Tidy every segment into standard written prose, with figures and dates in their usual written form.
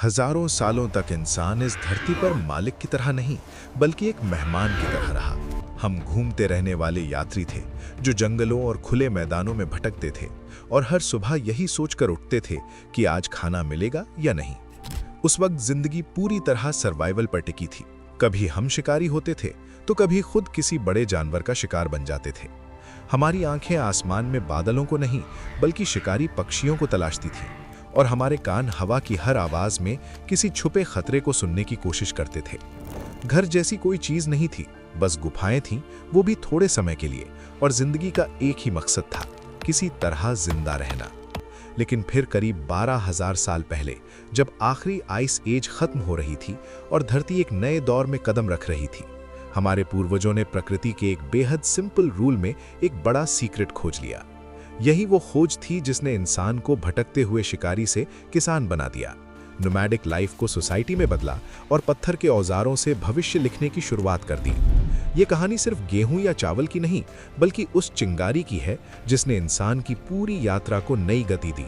हजारों सालों तक इंसान इस धरती पर मालिक की तरह नहीं, बल्कि एक मेहमान की तरह रहा। हम घूमते रहने वाले यात्री थे, जो जंगलों और खुले मैदानों में भटकते थे और हर सुबह यही सोचकर उठते थे कि आज खाना मिलेगा या नहीं। उस वक्त जिंदगी पूरी तरह सर्वाइवल पर टिकी थी। कभी हम शिकारी होते थे, तो कभी खुद किसी बड़े जानवर का शिकार बन जाते थे। हमारी आंखें आसमान में बादलों को नहीं, बल्कि शिकारी पक्षियों को तलाशती थीं, और हमारे कान हवा की हर आवाज में किसी छुपे खतरे को सुनने की कोशिश करते थे। घर जैसी कोई चीज नहीं थी, बस गुफाएं थीं, वो भी थोड़े समय के लिए, और जिंदगी का एक ही मकसद था, किसी तरह जिंदा रहना। लेकिन फिर करीब 12,000 साल पहले, जब आखिरी आइस एज खत्म हो रही थी और धरती एक नए दौर में कदम रख रही थी, हमारे पूर्वजों ने प्रकृति के एक बेहद सिंपल रूल में एक बड़ा सीक्रेट खोज लिया। यही वो खोज थी जिसने इंसान को भटकते हुए शिकारी से किसान बना दिया, नोमैडिक लाइफ को सोसाइटी में बदला और पत्थर के औजारों से भविष्य लिखने की शुरुआत कर दी। ये कहानी सिर्फ गेहूं या चावल की नहीं, बल्कि उस चिंगारी की है जिसने इंसान की पूरी यात्रा को नई गति दी।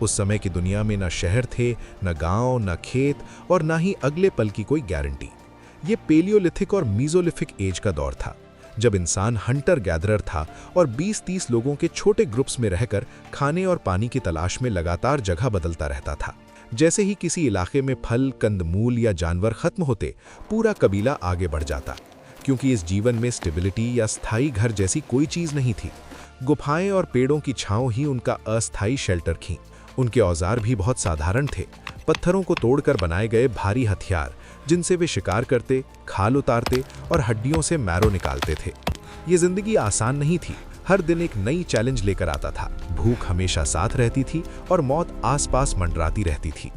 उस समय की दुनिया में न शहर थे, न गांव, न खेत, और न ही अगले पल की कोई गारंटी। ये पेलियोलिथिक और मीजोलिथिक एज का दौर था, जब इंसान हंटर गैदरर था और 20-30 लोगों के छोटे ग्रुप्स में रहकर खाने और पानी की तलाश में लगातार जगह बदलता रहता था। जैसे ही किसी इलाके में फल, कंदमूल या जानवर खत्म होते, पूरा कबीला आगे बढ़ जाता, क्योंकि इस जीवन में स्टेबिलिटी या स्थायी घर जैसी कोई चीज नहीं थी। गुफाएं और पेड़ों की छांव ही उनका अस्थायी शेल्टर थी। उनके औजार भी बहुत साधारण थे, पत्थरों को तोड़कर बनाए गए भारी हथियार, जिनसे वे शिकार करते, खाल उतारते और हड्डियों से मैरो निकालते थे। ये जिंदगी आसान नहीं थी, हर दिन एक नई चैलेंज लेकर आता था। भूख हमेशा साथ रहती थी और मौत आसपास मंडराती रहती थी।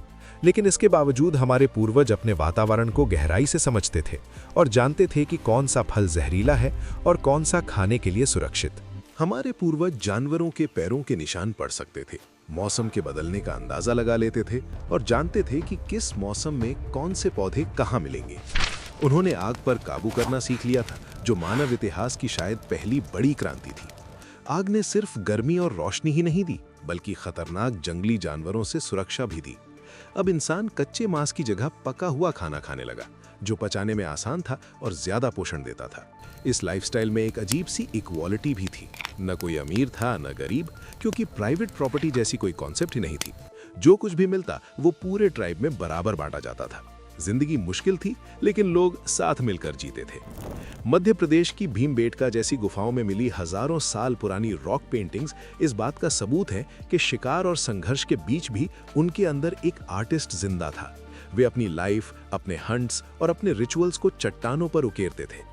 लेकिन इसके बावजूद हमारे पूर्वज अपने वातावरण को गहराई से समझते थे और जानते थे कि कौन सा फल जहरीला है और कौन सा खाने के लिए सुरक्षित। हमारे पूर्वज जानवरों के पैरों के निशान पढ़ सकते थे, मौसम के बदलने का अंदाजा लगा लेते थे और जानते थे कि किस मौसम में कौन से पौधे कहाँ मिलेंगे। उन्होंने आग पर काबू करना सीख लिया था, जो मानव इतिहास की शायद पहली बड़ी क्रांति थी। आग ने सिर्फ गर्मी और रोशनी ही नहीं दी, बल्कि खतरनाक जंगली जानवरों से सुरक्षा भी दी। अब इंसान कच्चे मांस की जगह पका हुआ खाना खाने लगा, जो पचाने में आसान था और ज्यादा पोषण देता था। इस लाइफस्टाइल में एक अजीब सी इक्वालिटी भी थी। न कोई अमीर था, न गरीब, क्योंकि प्राइवेट प्रॉपर्टी जैसी कोई कॉन्सेप्ट ही नहीं थी। जो कुछ भी मिलता वो पूरे ट्राइब में बराबर बांटा जाता था। जिंदगी मुश्किल थी, लेकिन लोग साथ मिलकर जीते थे। मध्य प्रदेश की भीमबेटका जैसी गुफाओं में मिली हजारों साल पुरानी रॉक पेंटिंग्स इस बात का सबूत है कि शिकार और संघर्ष के बीच भी उनके अंदर एक आर्टिस्ट जिंदा था। वे अपनी लाइफ, अपने हंट्स और अपने रिचुअल्स को चट्टानों पर उकेरते थे।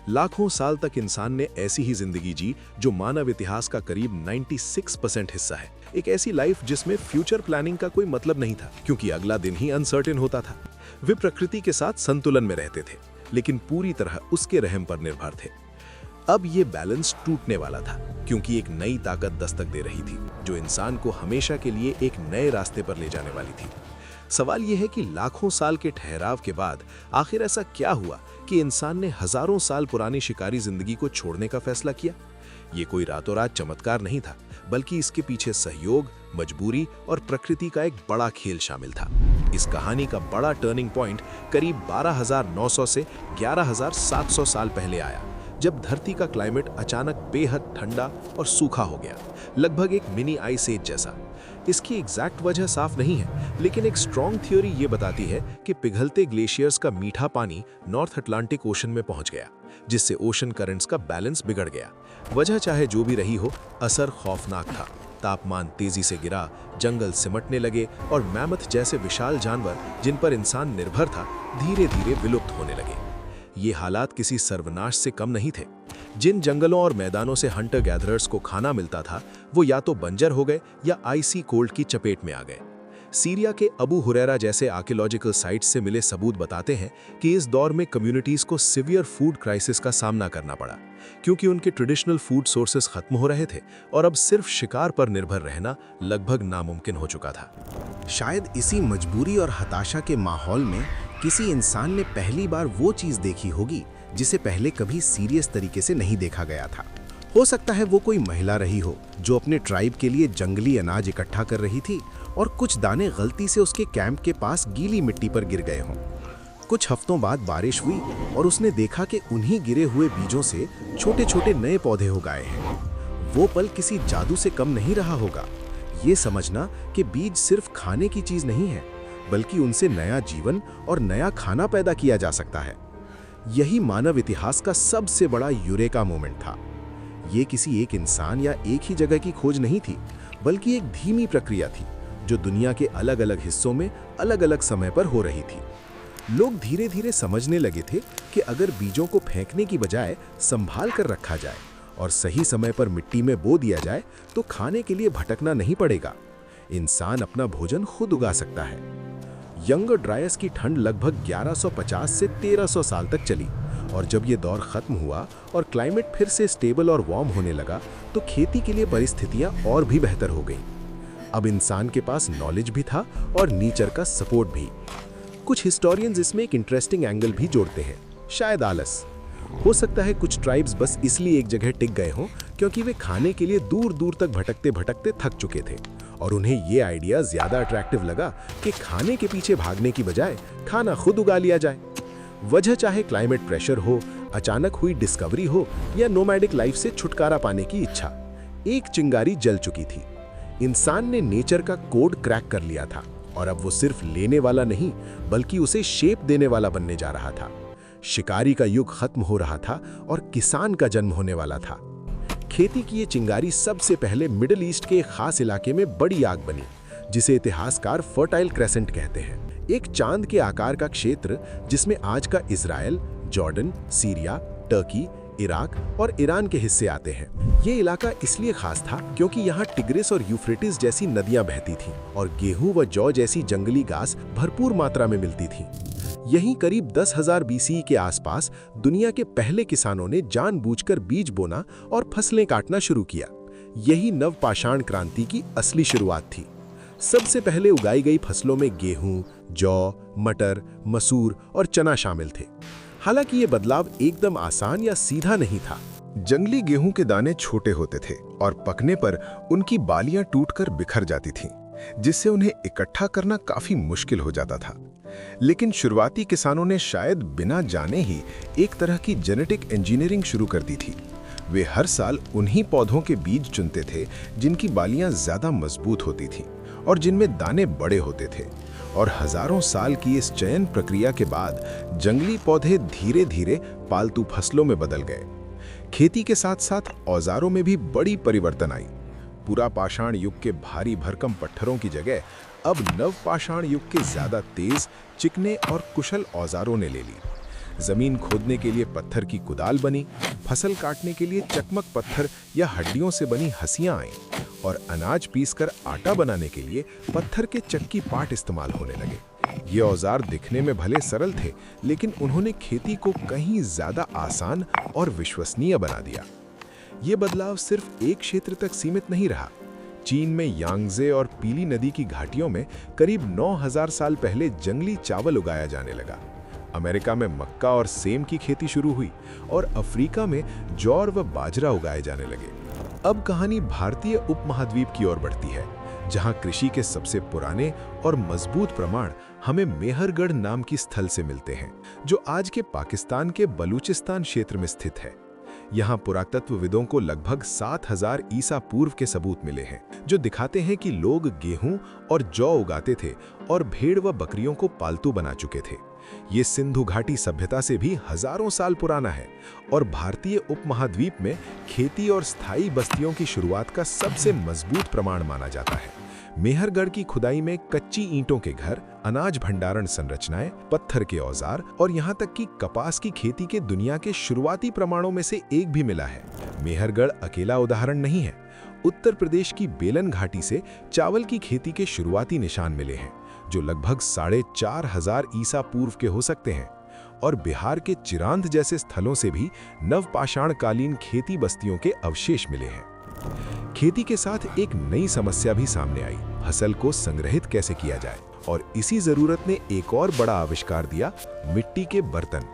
लाखों साल तक इंसान ने ऐसी ही जिंदगी जी, जो मानव इतिहास का करीब 96% हिस्सा है। एक ऐसी लाइफ जिसमें फ्यूचर प्लानिंग का कोई मतलब नहीं था, क्योंकि अगला दिन ही अनसर्टेन होता था। वे प्रकृति के साथ संतुलन में रहते थे, लेकिन पूरी तरह उसके रहम पर निर्भर थे। अब ये बैलेंस टूटने वाला था, क्योंकि एक नई ताकत दस्तक दे रही थी, जो इंसान को हमेशा के लिए एक नए रास्ते पर ले जाने वाली थी। सवाल यह है कि लाखों साल के ठहराव के बाद आखिर ऐसा क्या हुआ कि इंसान ने हजारों साल पुरानी शिकारी जिंदगी को छोड़ने का फैसला किया। ये कोई रातों रात चमत्कार नहीं था, बल्कि इसके पीछे सहयोग, मजबूरी और प्रकृति का एक बड़ा खेल शामिल था। इस कहानी का बड़ा टर्निंग पॉइंट करीब 12,900 से 11,700 साल पहले आया, जब धरती का क्लाइमेट अचानक बेहद ठंडा और सूखा हो गया, लगभग एक मिनी आइस एज जैसा। इसकी एग्जैक्ट वजह साफ नहीं है, लेकिन एक स्ट्रॉन्ग थ्योरी ये बताती है कि पिघलते ग्लेशियर्स का मीठा पानी नॉर्थ अटलांटिक ओशन में पहुंच गया, जिससे ओशन करंट्स का बैलेंस बिगड़ गया। वजह चाहे जो भी रही हो, असर खौफनाक था। तापमान तेजी से गिरा, जंगल सिमटने लगे और मैमथ जैसे विशाल जानवर जिन पर इंसान निर्भर था, धीरे धीरे विलुप्त होने लगे। ये हालात किसी सर्वनाश से कम नहीं थे। जिन जंगलों और मैदानों से हंटर गैदरर्स को खाना मिलता था, वो या तो बंजर हो गए या आइसी कोल्ड की चपेट में आ गए। सीरिया के अबू हुरैरा जैसे आर्कियोलॉजिकल साइट्स से मिले सबूत बताते हैं कि इस दौर में कम्युनिटीज को सीवियर फूड क्राइसिस का सामना करना पड़ा, क्योंकि उनके ट्रेडिशनल फूड सोर्सेस खत्म हो रहे थे और अब सिर्फ शिकार पर निर्भर रहना लगभग नामुमकिन हो चुका था। शायद इसी मजबूरी और हताशा के माहौल में किसी इंसान ने पहली बार वो चीज़ देखी होगी जिसे पहले कभी सीरियस तरीके से नहीं देखा गया था। हो सकता है वो कोई महिला रही हो जो अपने ट्राइब के लिए जंगली अनाज इकट्ठा कर रही थी और कुछ दाने गलती से उसके कैंप के पास गीली मिट्टी पर गिर गए हों। कुछ हफ्तों बाद बारिश हुई और उसने देखा कि उन्हीं गिरे हुए बीजों से छोटे छोटे नए पौधे उगाए हैं। वो पल किसी जादू से कम नहीं रहा होगा। ये समझना कि बीज सिर्फ खाने की चीज नहीं है, बल्कि उनसे नया जीवन और नया खाना पैदा किया जा सकता है। यही मानव इतिहास का सबसे बड़ा यूरेका मोमेंट था। ये किसी एक इंसान या एक ही जगह की खोज नहीं थी, बल्कि एक धीमी प्रक्रिया थी जो दुनिया के अलग अलग हिस्सों में अलग अलग समय पर हो रही थी। लोग धीरे धीरे समझने लगे थे कि अगर बीजों को फेंकने की बजाय संभाल कर रखा जाए और सही समय पर मिट्टी में बो दिया जाए तो खाने के लिए भटकना नहीं पड़ेगा। इंसान अपना भोजन खुद उगा सकता है। यंगर ड्रायस की ठंड लगभग 1150 से 1300 साल तक चली, और जब ये दौर खत्म हुआ और क्लाइमेट फिर से स्टेबल और वार्म होने लगा तो खेती के लिए परिस्थितियां और भी बेहतर हो गईं। अब इंसान के पास नॉलेज भी था और नेचर का सपोर्ट भी। कुछ हिस्टोरियंस इसमें एक इंटरेस्टिंग एंगल भी जोड़ते हैं, शायद आलस। हो सकता है कुछ ट्राइब्स बस इसलिए एक जगह टिक गए हों क्योंकि वे खाने के लिए दूर दूर तक भटकते भटकते थक चुके थे और उन्हें ये आइडिया ज्यादा अट्रैक्टिव लगा कि खाने के पीछे भागने की बजाय खाना खुद उगा लिया जाए। वजह चाहे क्लाइमेट प्रेशर हो, अचानक हुई डिस्कवरी हो या नोमैडिक लाइफ से छुटकारा पाने की इच्छा, एक चिंगारी जल चुकी थी। इंसान ने नेचर का कोड क्रैक कर लिया था और अब वो सिर्फ लेने वाला नहीं बल्कि उसे शेप देने वाला बनने जा रहा था। शिकारी का युग खत्म हो रहा था और किसान का जन्म होने वाला था। खेती की ये चिंगारी सबसे पहले मिडिल ईस्ट के एक खास इलाके में बड़ी आग बनी, जिसे इतिहासकार फर्टाइल क्रेसेंट कहते हैं। एक चांद के आकार का क्षेत्र जिसमें आज का Israel, Jordan, Syria, Turkey, Iraq और ईरान के हिस्से आते हैं। ये इलाका इसलिए खास था क्योंकि यहाँ टिग्रिस और यूफ्रेटिस जैसी नदियां बहती थीं और गेहूं व जौ जैसी जंगली घास भरपूर मात्रा में मिलती थी। यहीं करीब 10,000 BCE के आसपास दुनिया के पहले किसानों ने जानबूझकर बीज बोना और फसलें काटना शुरू किया। यही नवपाषाण क्रांति की असली शुरुआत थी। सबसे पहले उगाई गई फसलों में गेहूं, जौ, मटर, मसूर और चना शामिल थे। हालांकि ये बदलाव एकदम आसान या सीधा नहीं था। जंगली गेहूं के दाने छोटे होते थे और पकने पर उनकी बालियां टूटकर बिखर जाती थीं, जिससे उन्हें इकट्ठा करना काफी मुश्किल हो जाता था। लेकिन शुरुआती किसानों ने शायद बिना जाने ही एक तरह की जेनेटिक इंजीनियरिंग शुरू कर दी थी। वे हर साल उन्हीं पौधों के बीज चुनते थे जिनकी बालियां ज्यादा मजबूत होती थीं और जिनमें दाने बड़े होते थे। और हजारों साल की इस चयन प्रक्रिया के बाद जंगली पौधे धीरे धीरे पालतू फसलों में बदल गए। खेती के साथ साथ औजारों में भी बड़ी परिवर्तन आई। पूरा पाषाण युग के भारी भरकम पत्थरों की जगह अब नवपाषाण युग के ज्यादा तेज, चिकने और कुशल औजारों ने ले ली। जमीन खोदने के लिए पत्थर की कुदाल बनी, फसल काटने के लिए चकमक पत्थर या हड्डियों से बनी हंसियां आईं और अनाज पीसकर आटा बनाने के लिए पत्थर के चक्की पाट इस्तेमाल होने लगे। ये औजार दिखने में भले सरल थे, लेकिन उन्होंने खेती को कहीं ज्यादा आसान और विश्वसनीय बना दिया। ये बदलाव सिर्फ एक क्षेत्र तक सीमित नहीं रहा। चीन में यांगजे और पीली नदी की घाटियों में करीब 9000 साल पहले जंगली चावल उगाया जाने लगा। अमेरिका में मक्का और सेम की खेती शुरू हुई और अफ्रीका में जौर व बाजरा उगाए जाने लगे। अब कहानी भारतीय उपमहाद्वीप की ओर बढ़ती है, जहां कृषि के सबसे पुराने और मजबूत प्रमाण हमें मेहरगढ़ नाम की स्थल से मिलते हैं, जो आज के पाकिस्तान के बलूचिस्तान क्षेत्र में स्थित है। यहाँ पुरातत्वविदों को लगभग 7000 ईसा पूर्व के सबूत मिले हैं, जो दिखाते हैं कि लोग गेहूं और जौ उगाते थे और भेड़ व बकरियों को पालतू बना चुके थे। ये सिंधु घाटी सभ्यता से भी हजारों साल पुराना है और भारतीय उपमहाद्वीप में खेती और स्थायी बस्तियों की शुरुआत का सबसे मजबूत प्रमाण माना जाता है। मेहरगढ़ की खुदाई में कच्ची ईंटों के घर, अनाज भंडारण संरचनाएं, पत्थर के औजार और यहाँ तक कि कपास की खेती के दुनिया के शुरुआती प्रमाणों में से एक भी मिला है। मेहरगढ़ अकेला उदाहरण नहीं है। उत्तर प्रदेश की बेलन घाटी से चावल की खेती के शुरुआती निशान मिले हैं, जो लगभग 4500 ईसा पूर्व के हो सकते हैं। और बिहार के चिरांद जैसे स्थलों से भी नवपाषाण कालीन खेती बस्तियों के अवशेष मिले हैं। खेती के साथ एक नई समस्या भी सामने आई, फसल को संग्रहित कैसे किया जाए। और इसी जरूरत ने एक और बड़ा आविष्कार दिया, मिट्टी के बर्तन।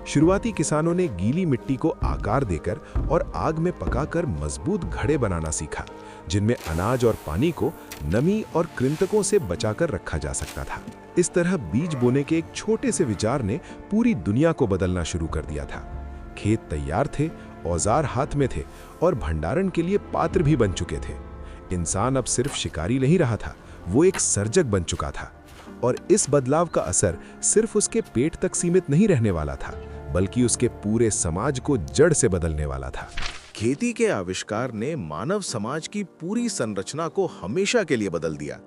शुरुआती किसानों ने गीली मिट्टी को आकार देकर और आग में पकाकर मजबूत घड़े बनाना सीखा, जिनमें अनाज और पानी को नमी और कृंतकों से बचाकर रखा जा सकता था। इस तरह बीज बोने के एक छोटे से विचार ने पूरी दुनिया को बदलना शुरू कर दिया था। खेत तैयार थे, औजार हाथ में थे और भंडारण के लिए पात्र भी बन चुके थे। इंसान अब सिर्फ शिकारी नहीं रहा था, वो एक सर्जक बन चुका था। और इस बदलाव का असर सिर्फ उसके पेट तक सीमित नहीं रहने वाला था, बल्कि उसके पूरे समाज को जड़ से बदलने वाला था। खेती के आविष्कार ने मानव समाज की पूरी संरचना को हमेशा के लिए बदल दिया।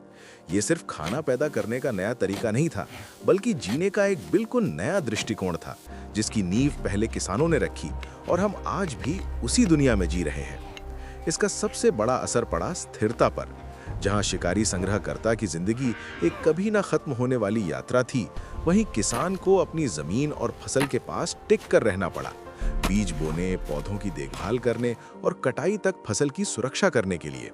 ये सिर्फ खाना पैदा करने का नया तरीका नहीं था, बल्कि जीने का एक बिल्कुल नया दृष्टिकोण था, जिसकी नींव पहले किसानों ने रखी और हम आज भी उसी दुनिया में जी रहे हैं। इसका सबसे बड़ा असर पड़ा स्थिरता पर। जहां शिकारी संग्रहकर्ता की जिंदगी एक कभी ना खत्म होने वाली यात्रा थी, वहीं किसान को अपनी जमीन और फसल के पास टिक कर रहना पड़ा, बीज बोने, पौधों की देखभाल करने और कटाई तक फसल की सुरक्षा करने के लिए।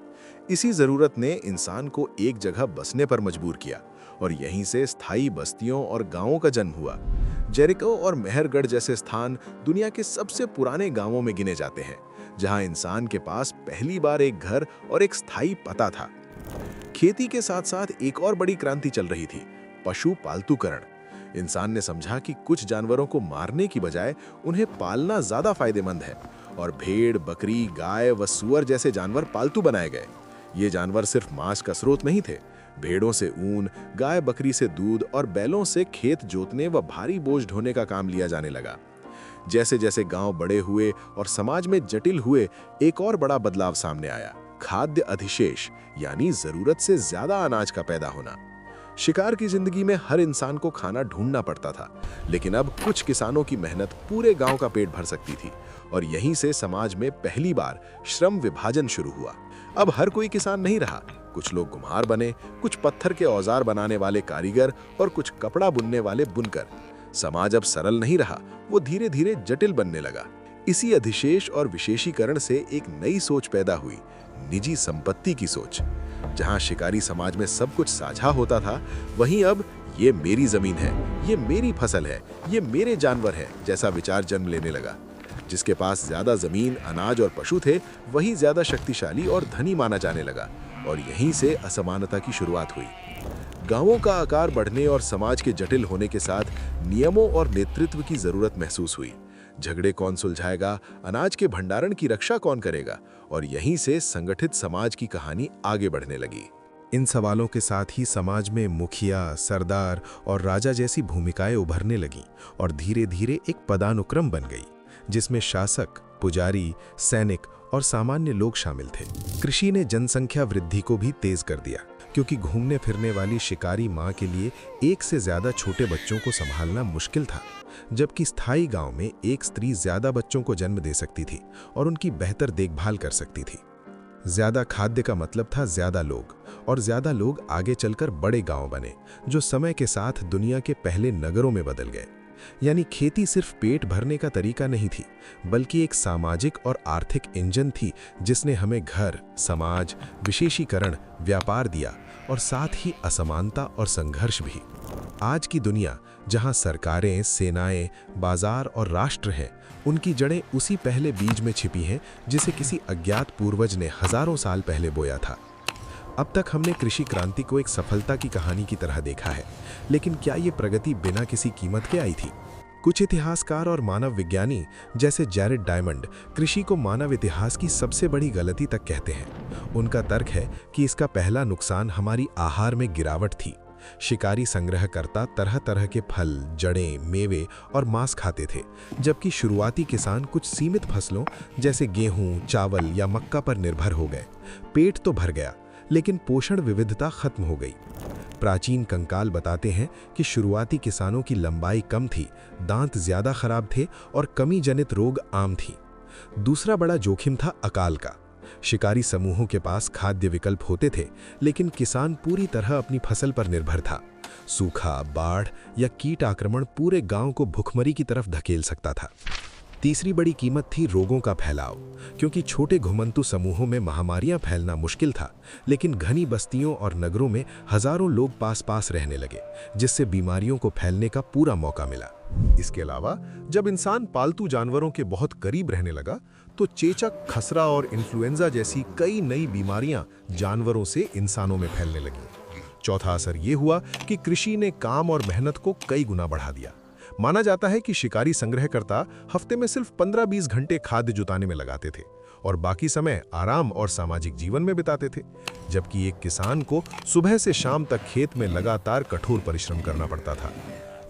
इसी जरूरत ने इंसान को एक जगह बसने पर मजबूर किया और यहीं से स्थायी बस्तियों और गांवों का जन्म हुआ। जेरिको और मेहरगढ़ जैसे स्थान दुनिया के सबसे पुराने गांवों में गिने जाते हैं, जहां इंसान के पास पहली बार एक घर और एक स्थायी पता था। खेती के साथ साथ एक और बड़ी क्रांति चल रही थी, पशु पालतूकरण। इंसान ने समझा कि कुछ जानवरों को मारने की बजाय उन्हें पालना ज्यादा फायदेमंद है और भेड़, बकरी, गाय व सुअर जैसे जानवर पालतू बनाए गए। ये जानवर सिर्फ मांस का स्रोत नहीं थे। भेड़ों से ऊन, गाय बकरी से दूध और बैलों से खेत जोतने व भारी बोझ ढोने का काम लिया जाने लगा। जैसे जैसे गांव बड़े हुए और समाज में जटिल हुए, एक और बड़ा बदलाव सामने आया, खाद्य अधिशेष, यानी जरूरत से ज्यादा अनाज का पैदा होना। शिकार की जिंदगी में हर इंसान को खाना ढूंढना पड़ता था, लेकिन अब कुछ किसानों की मेहनत पूरे गांव का पेट भर सकती थी और यहीं से समाज में पहली बार श्रम विभाजन शुरू हुआ। अब हर कोई किसान नहीं रहा, कुछ लोग कुम्हार बने, कुछ पत्थर के औजार बनाने वाले कारीगर और कुछ कपड़ा बुनने वाले बुनकर। समाज अब सरल नहीं रहा, वो धीरे धीरे जटिल बनने लगा। इसी अधिशेष और विशेषीकरण से एक नई सोच पैदा हुई, निजी संपत्ति की सोच। जहां शिकारी समाज में सब कुछ साझा होता था, वहीं अब ये मेरी जमीन है, ये मेरी फसल है, ये मेरे जानवर है जैसा विचार जन्म लेने लगा। जिसके पास ज्यादा जमीन, अनाज और पशु थे, वही ज्यादा शक्तिशाली और धनी माना जाने लगा और यहीं से असमानता की शुरुआत हुई। गांवों का आकार बढ़ने और समाज के जटिल होने के साथ नियमों और नेतृत्व की जरूरत महसूस हुई। झगड़े कौन सुलझाएगा, अनाज के भंडारण की रक्षा कौन करेगा, और यहीं से संगठित समाज की कहानी आगे बढ़ने लगी। इन सवालों के साथ ही समाज में मुखिया, सरदार और राजा जैसी भूमिकाएं उभरने लगीं और धीरे धीरे एक पदानुक्रम बन गई, जिसमें शासक, पुजारी, सैनिक और सामान्य लोग शामिल थे। कृषि ने जनसंख्या वृद्धि को भी तेज कर दिया, क्योंकि घूमने फिरने वाली शिकारी मां के लिए एक से ज्यादा छोटे बच्चों को संभालना मुश्किल था, जबकि स्थायी गांव में एक स्त्री ज्यादा बच्चों को जन्म दे सकती थी और उनकी बेहतर देखभाल कर सकती थी। ज्यादा खाद्य का मतलब था ज्यादा लोग, और ज्यादा लोग आगे चलकर बड़े गांव बने, जो समय के साथ दुनिया के पहले नगरों में बदल गए। यानी खेती सिर्फ पेट भरने का तरीका नहीं थी, बल्कि एक सामाजिक और आर्थिक इंजन थी, जिसने हमें घर, समाज, विशेषीकरण, व्यापार दिया और साथ ही असमानता और संघर्ष भी। आज की दुनिया, जहां सरकारें, सेनाएं, बाजार और राष्ट्र हैं, उनकी जड़ें उसी पहले बीज में छिपी हैं जिसे किसी अज्ञात पूर्वज ने हजारों साल पहले बोया था। अब तक हमने कृषि क्रांति को एक सफलता की कहानी की तरह देखा है, लेकिन क्या ये प्रगति बिना किसी कीमत के आई थी? कुछ इतिहासकार और मानव विज्ञानी जैसे जैरेड डायमंड कृषि को मानव इतिहास की सबसे बड़ी गलती तक कहते हैं। उनका तर्क है कि इसका पहला नुकसान हमारी आहार में गिरावट थी। शिकारी संग्रहकर्ता तरह तरह के फल, जड़ें, मेवे और मांस खाते थे, जबकि शुरुआती किसान कुछ सीमित फसलों जैसे गेहूं, चावल या मक्का पर निर्भर हो गए। पेट तो भर गया, लेकिन पोषण विविधता खत्म हो गई। प्राचीन कंकाल बताते हैं कि शुरुआती किसानों की लंबाई कम थी, दांत ज्यादा खराब थे और कमी जनित रोग आम थी। दूसरा बड़ा जोखिम था अकाल का। शिकारी समूहों के पास खाद्य विकल्प होते थे, लेकिन किसान पूरी तरह अपनी फसल पर निर्भर था। सूखा, बाढ़ या कीट आक्रमण पूरे गांव को भुखमरी की तरफ धकेल सकता था। तीसरी बड़ी कीमत थी रोगों का फैलाव, क्योंकि छोटे घुमंतु समूहों में महामारियां फैलना मुश्किल था, लेकिन घनी बस्तियों और नगरों में हजारों लोग पास पास रहने लगे, जिससे बीमारियों को फैलने का पूरा मौका मिला। इसके अलावा जब इंसान पालतू जानवरों के बहुत करीब रहने लगा तो चेचक, खसरा और इन्फ्लुएंजा जैसी कई नई बीमारियां जानवरों से इंसानों में फैलने लगी। चौथा असर ये हुआ कि कृषि ने काम और मेहनत को कई गुना बढ़ा दिया। माना जाता है कि शिकारी संग्रहकर्ता हफ्ते में सिर्फ 15-20 घंटे खाद्य जुटाने में लगाते थे और बाकी समय आराम और सामाजिक जीवन में बिताते थे, जबकि एक किसान को सुबह से शाम तक खेत में लगातार कठोर परिश्रम करना पड़ता था।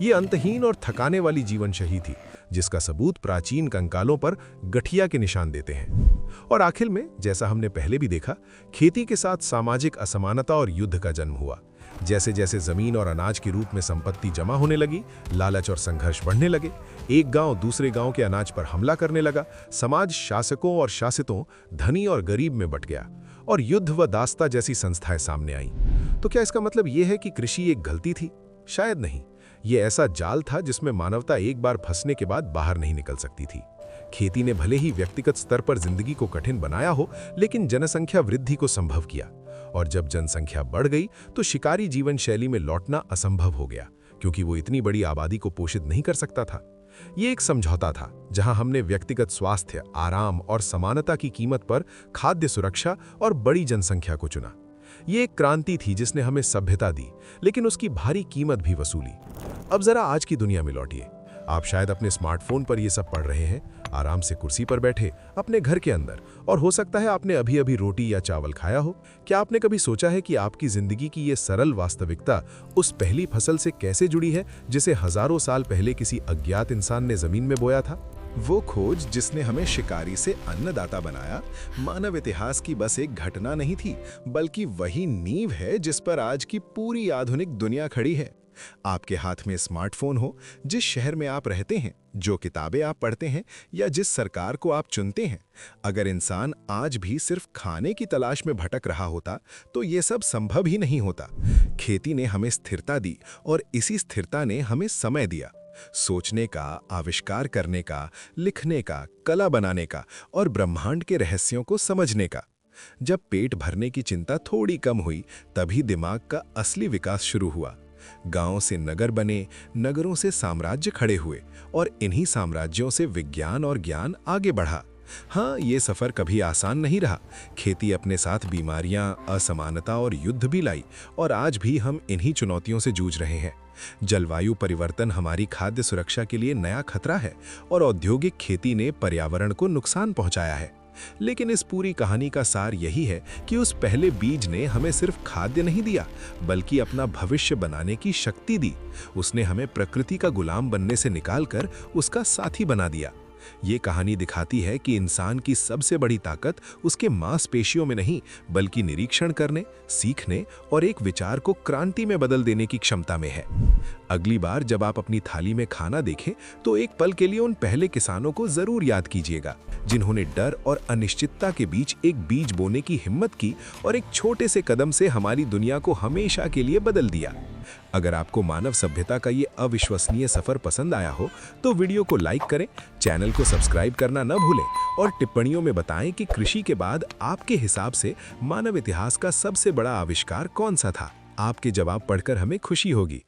ये अंतहीन और थकाने वाली जीवन शैली थी, जिसका सबूत प्राचीन कंकालों पर गठिया के निशान देते हैं। और आखिर में, जैसा हमने पहले भी देखा, खेती के साथ सामाजिक असमानता और युद्ध का जन्म हुआ। जैसे जैसे जमीन और अनाज के रूप में संपत्ति जमा होने लगी, लालच और संघर्ष बढ़ने लगे। एक गांव दूसरे गांव के अनाज पर हमला करने लगा। समाज शासकों और शासितों, धनी और गरीब में बंट गया और युद्ध व दास्ता जैसी संस्थाएं सामने आईं। तो क्या इसका मतलब यह है कि कृषि एक गलती थी? शायद नहीं। ये ऐसा जाल था जिसमें मानवता एक बार फंसने के बाद बाहर नहीं निकल सकती थी। खेती ने भले ही व्यक्तिगत स्तर पर जिंदगी को कठिन बनाया हो, लेकिन जनसंख्या वृद्धि को संभव किया। और जब जनसंख्या बढ़ गई तो शिकारी जीवन शैली में लौटना असंभव हो गया, क्योंकि वो इतनी बड़ी आबादी को पोषित नहीं कर सकता था। ये एक समझौता था जहां हमने व्यक्तिगत स्वास्थ्य, आराम और समानता की कीमत पर खाद्य सुरक्षा और बड़ी जनसंख्या को चुना। ये एक क्रांति थी जिसने हमें सभ्यता दी, लेकिन उसकी भारी कीमत भी वसूली। अब जरा आज की दुनिया में लौटिए। आप शायद अपने स्मार्टफोन पर ये सब पढ़ रहे हैं, आराम से कुर्सी पर बैठे अपने घर के अंदर, और हो सकता है आपने अभी अभी रोटी या चावल खाया हो। क्या आपने कभी सोचा है कि आपकी जिंदगी की ये सरल वास्तविकता उस पहली फसल से कैसे जुड़ी है जिसे हजारों साल पहले किसी अज्ञात इंसान ने जमीन में बोया था? वो खोज जिसने हमें शिकारी से अन्नदाता बनाया, मानव इतिहास की बस एक घटना नहीं थी, बल्कि वही नींव है जिस पर आज की पूरी आधुनिक दुनिया खड़ी है। आपके हाथ में स्मार्टफोन हो, जिस शहर में आप रहते हैं, जो किताबें आप पढ़ते हैं या जिस सरकार को आप चुनते हैं, अगर इंसान आज भी सिर्फ खाने की तलाश में भटक रहा होता तो ये सब संभव ही नहीं होता। खेती ने हमें स्थिरता दी और इसी स्थिरता ने हमें समय दिया, सोचने का, आविष्कार करने का, लिखने का, कला बनाने का और ब्रह्मांड के रहस्यों को समझने का। जब पेट भरने की चिंता थोड़ी कम हुई, तभी दिमाग का असली विकास शुरू हुआ। गांव से नगर बने, नगरों से साम्राज्य खड़े हुए और इन्हीं साम्राज्यों से विज्ञान और ज्ञान आगे बढ़ा। हाँ, ये सफर कभी आसान नहीं रहा। खेती अपने साथ बीमारियां, असमानता और युद्ध भी लाई, और आज भी हम इन्हीं चुनौतियों से जूझ रहे हैं। जलवायु परिवर्तन हमारी खाद्य सुरक्षा के लिए नया खतरा है और औद्योगिक खेती ने पर्यावरण को नुकसान पहुंचाया है। लेकिन इस पूरी कहानी का सार यही है कि उस पहले बीज ने हमें सिर्फ खाद्य नहीं दिया, बल्कि अपना भविष्य बनाने की शक्ति दी। उसने हमें प्रकृति का गुलाम बनने से निकालकर उसका साथी बना दिया। ये कहानी दिखाती है कि इंसान की सबसे बड़ी ताकत उसके मांसपेशियों में नहीं, बल्कि निरीक्षण करने, सीखने और एक विचार को क्रांति में बदल देने की क्षमता में है। अगली बार जब आप अपनी थाली में खाना देखें, तो एक पल के लिए उन पहले किसानों को जरूर याद कीजिएगा, जिन्होंने डर और अनिश्चितता के बीच एक बीज बोने की हिम्मत की और एक छोटे से कदम से हमारी दुनिया को हमेशा के लिए बदल दिया। अगर आपको मानव सभ्यता का ये अविश्वसनीय सफर पसंद आया हो, तो वीडियो को लाइक करें, चैनल को सब्सक्राइब करना न भूलें और टिप्पणियों में बताएं कि कृषि के बाद आपके हिसाब से मानव इतिहास का सबसे बड़ा आविष्कार कौन सा था। आपके जवाब पढ़कर हमें खुशी होगी।